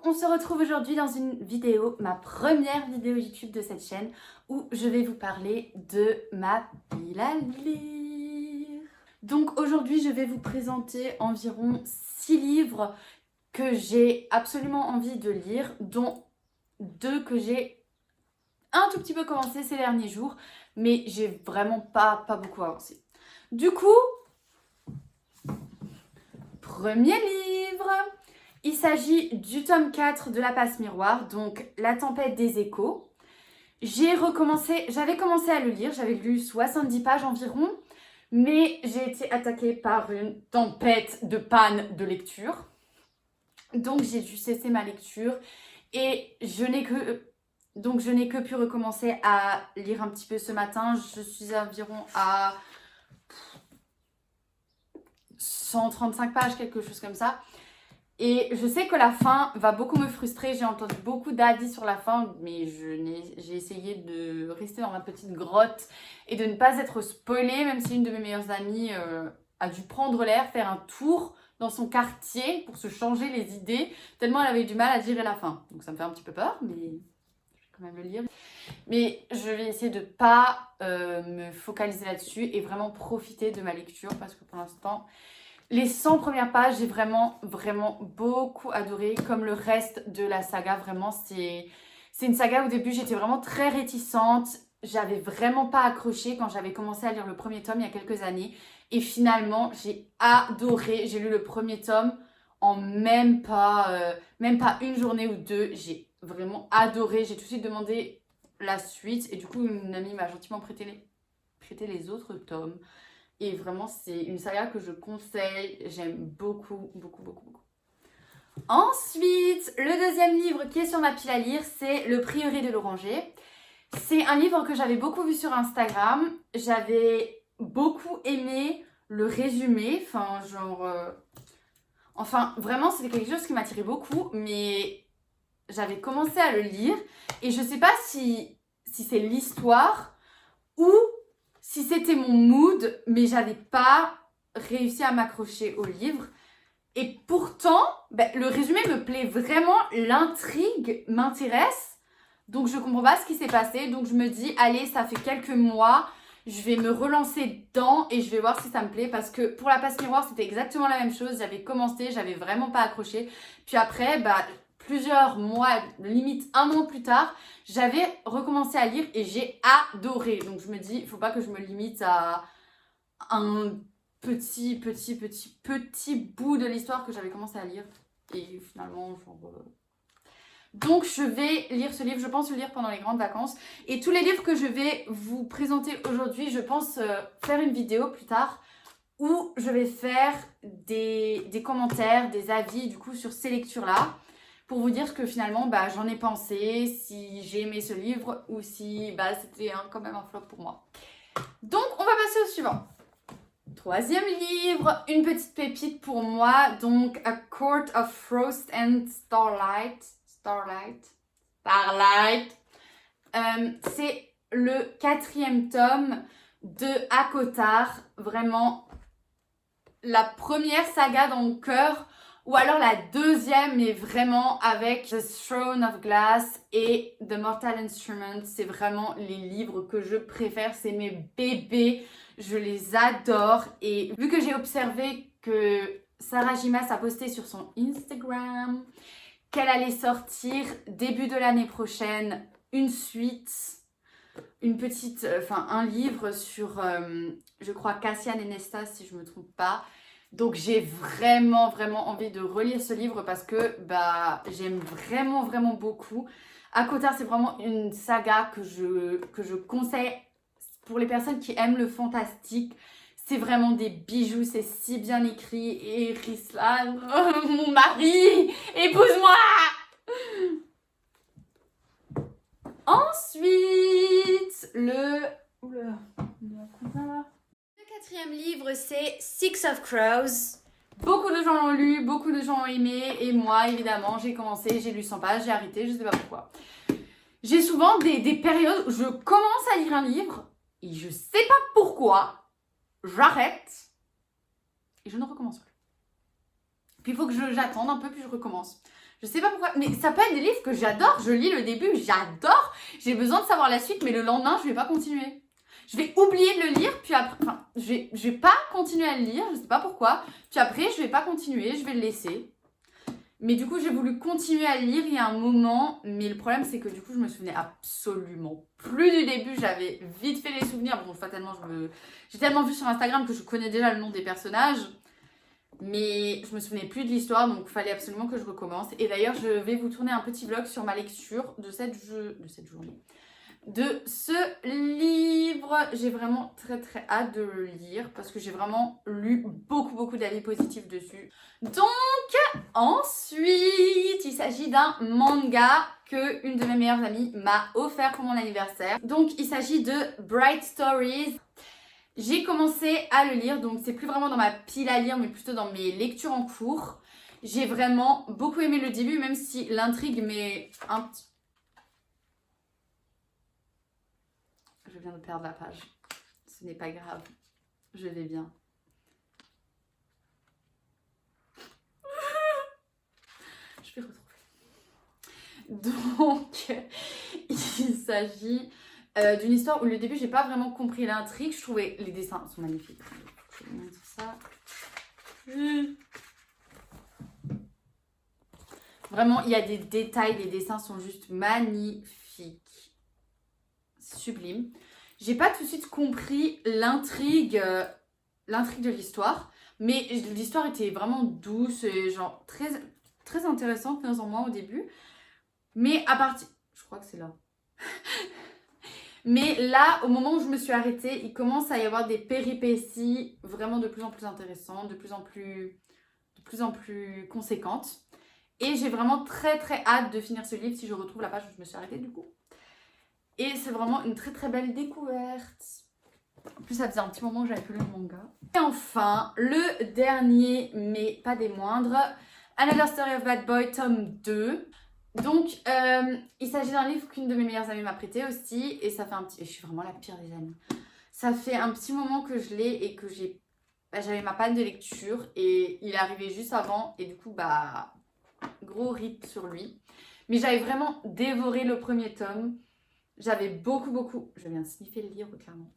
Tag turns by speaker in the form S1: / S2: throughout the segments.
S1: on se retrouve aujourd'hui dans une vidéo, ma première vidéo YouTube de cette chaîne, où je vais vous parler de ma pile à lire. Donc aujourd'hui, je vais vous présenter environ 6 livres que j'ai absolument envie de lire, dont 2 que j'ai un tout petit peu commencé ces derniers jours, mais j'ai vraiment pas beaucoup avancé. Du coup, premier livre, il s'agit du tome 4 de La Passe Miroir, donc La Tempête des Échos. J'avais commencé à le lire, j'avais lu 70 pages environ, mais j'ai été attaquée par une tempête de panne de lecture. Donc j'ai dû cesser ma lecture et je n'ai que pu recommencer à lire un petit peu ce matin. Je suis environ à 135 pages, quelque chose comme ça. Et je sais que la fin va beaucoup me frustrer. J'ai entendu beaucoup d'avis sur la fin, mais j'ai essayé de rester dans ma petite grotte et de ne pas être spoilée, même si une de mes meilleures amies a dû prendre l'air, faire un tour dans son quartier pour se changer les idées, tellement elle avait du mal à digérer la fin. Donc ça me fait un petit peu peur, mais je vais quand même le lire. Mais je vais essayer de ne pas me focaliser là-dessus et vraiment profiter de ma lecture, parce que pour l'instant, les 100 premières pages, j'ai vraiment beaucoup adoré, comme le reste de la saga. Vraiment, c'est une saga où au début, j'étais vraiment très réticente. J'avais vraiment pas accroché quand j'avais commencé à lire le premier tome il y a quelques années. Et finalement, j'ai adoré. J'ai lu le premier tome en même pas une journée ou deux. J'ai vraiment adoré. J'ai tout de suite demandé la suite. Et du coup, une amie m'a gentiment prêté les autres tomes. Et vraiment, c'est une saga que je conseille. J'aime beaucoup. Ensuite, le deuxième livre qui est sur ma pile à lire, c'est Le Prieuré de l'Oranger. C'est un livre que j'avais beaucoup vu sur Instagram. J'avais beaucoup aimé le résumé. Enfin, vraiment, c'était quelque chose qui m'attirait beaucoup. Mais j'avais commencé à le lire. Et je sais pas si c'est l'histoire ou si c'était mon mood, mais j'avais pas réussi à m'accrocher au livre. Et pourtant, le résumé me plaît vraiment, l'intrigue m'intéresse. Donc je comprends pas ce qui s'est passé. Donc je me dis, allez, ça fait quelques mois, je vais me relancer dedans et je vais voir si ça me plaît. Parce que pour La Passe Miroir, c'était exactement la même chose. J'avais commencé, j'avais vraiment pas accroché. Puis après, plusieurs mois, limite un an plus tard, j'avais recommencé à lire et j'ai adoré. Donc je me dis, il faut pas que je me limite à un petit bout de l'histoire que j'avais commencé à lire. Et finalement, Donc je vais lire ce livre, je pense le lire pendant les grandes vacances. Et tous les livres que je vais vous présenter aujourd'hui, je pense faire une vidéo plus tard où je vais faire des commentaires, des avis du coup sur ces lectures-là, pour vous dire que finalement j'en ai pensé, si j'ai aimé ce livre ou si c'était quand même un flop pour moi. Donc on va passer au suivant. Troisième livre, une petite pépite pour moi, donc A Court of Frost and Starlight. C'est le 4e tome de ACOTAR, vraiment la première saga dans mon cœur, ou alors la deuxième, mais vraiment avec The Throne of Glass et The Mortal Instruments. C'est vraiment les livres que je préfère, c'est mes bébés, je les adore. Et vu que j'ai observé que Sarah Gimas a posté sur son Instagram qu'elle allait sortir début de l'année prochaine une suite, un livre sur, je crois, Cassian et Nestas, si je ne me trompe pas. Donc j'ai vraiment envie de relire ce livre parce que j'aime vraiment beaucoup. ACOTAR, c'est vraiment une saga que je conseille pour les personnes qui aiment le fantastique. C'est vraiment des bijoux, c'est si bien écrit. Et Rislan, mon mari, épouse-moi! Ensuite, le 4e livre, c'est Six of Crows. Beaucoup de gens l'ont lu, beaucoup de gens ont aimé. Et moi, évidemment, j'ai commencé, j'ai lu 100 pages, j'ai arrêté, je sais pas pourquoi. J'ai souvent des périodes où je commence à lire un livre et je sais pas pourquoi, j'arrête et je ne recommence plus. Puis il faut que j'attende un peu, puis je recommence. Je sais pas pourquoi, mais ça peut être des livres que j'adore. Je lis le début, j'adore. J'ai besoin de savoir la suite, mais le lendemain, je vais pas continuer. Je vais oublier de le lire, puis après, enfin, je vais pas continuer à le lire, je sais pas pourquoi. Puis après, je vais pas continuer, je vais le laisser. Mais du coup, j'ai voulu continuer à lire il y a un moment, mais le problème, c'est que du coup, je me souvenais absolument plus du début. J'avais vite fait les souvenirs. Bon, fatalement, j'ai tellement vu sur Instagram que je connais déjà le nom des personnages. Mais je me souvenais plus de l'histoire, donc il fallait absolument que je recommence. Et d'ailleurs, je vais vous tourner un petit vlog sur ma lecture de cette journée. De ce livre, j'ai vraiment très très hâte de le lire parce que j'ai vraiment lu beaucoup d'avis positifs dessus. Donc ensuite, il s'agit d'un manga que une de mes meilleures amies m'a offert pour mon anniversaire. Donc il s'agit de Bright Stories. J'ai commencé à le lire, donc c'est plus vraiment dans ma pile à lire mais plutôt dans mes lectures en cours. J'ai vraiment beaucoup aimé le début, même si l'intrigue m'est un petit... Je viens de perdre la page. Ce n'est pas grave. Je vais bien. Je vais retrouver. Donc, il s'agit d'une histoire où le début, j'ai pas vraiment compris l'intrigue. Je trouvais les dessins sont magnifiques. Je vais vous mettre ça. Vraiment, il y a des détails. Les dessins sont juste magnifiques. Sublime. J'ai pas tout de suite compris l'intrigue de l'histoire, mais l'histoire était vraiment douce et genre très intéressante dans moi au début. Mais à partir... Je crois que c'est là. Mais là, au moment où je me suis arrêtée, il commence à y avoir des péripéties vraiment de plus en plus intéressantes, de plus en plus conséquentes. Et j'ai vraiment très hâte de finir ce livre si je retrouve la page où je me suis arrêtée du coup. Et c'est vraiment une très belle découverte. En plus, ça faisait un petit moment que j'avais plus lu le manga. Et enfin, le dernier, mais pas des moindres, Another Story of Bad Boy, tome 2. Donc, il s'agit d'un livre qu'une de mes meilleures amies m'a prêté aussi. Et ça fait un petit... Et je suis vraiment la pire des amies. Ça fait un petit moment que je l'ai et que j'avais ma panne de lecture. Et il est arrivé juste avant. Et du coup, gros rip sur lui. Mais j'avais vraiment dévoré le premier tome. J'avais beaucoup... Je viens de sniffer le livre, clairement.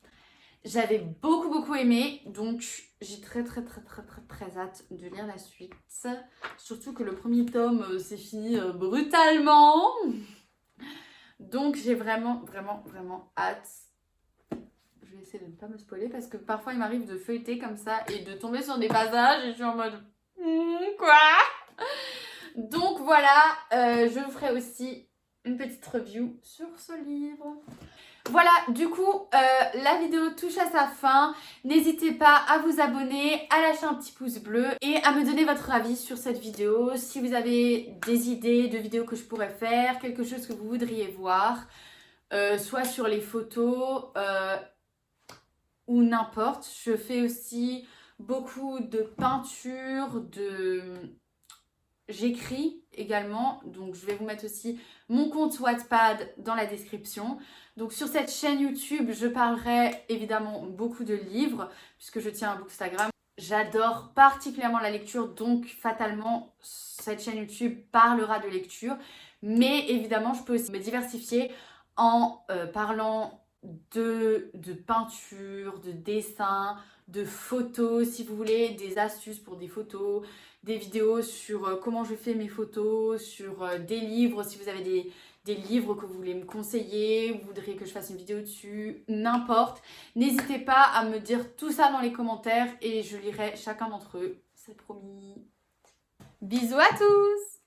S1: J'avais beaucoup aimé, donc j'ai très hâte de lire la suite. Surtout que le premier tome s'est fini brutalement. Donc j'ai vraiment hâte. Je vais essayer de ne pas me spoiler parce que parfois il m'arrive de feuilleter comme ça et de tomber sur des passages et je suis en mode quoi. Donc voilà, je vous ferai aussi une petite review sur ce livre. Voilà, du coup, la vidéo touche à sa fin. N'hésitez pas à vous abonner, à lâcher un petit pouce bleu et à me donner votre avis sur cette vidéo. Si vous avez des idées de vidéos que je pourrais faire, quelque chose que vous voudriez voir, soit sur les photos ou n'importe. Je fais aussi beaucoup de peinture, J'écris également, donc je vais vous mettre aussi mon compte Wattpad dans la description. Donc sur cette chaîne YouTube, je parlerai évidemment beaucoup de livres puisque je tiens un Bookstagram. J'adore particulièrement la lecture, donc fatalement cette chaîne YouTube parlera de lecture. Mais évidemment, je peux aussi me diversifier en parlant de peinture, de dessin, de photos si vous voulez, des astuces pour des photos, des vidéos sur comment je fais mes photos, sur des livres, si vous avez des livres que vous voulez me conseiller, vous voudriez que je fasse une vidéo dessus, n'importe. N'hésitez pas à me dire tout ça dans les commentaires et je lirai chacun d'entre eux, c'est promis. Bisous à tous!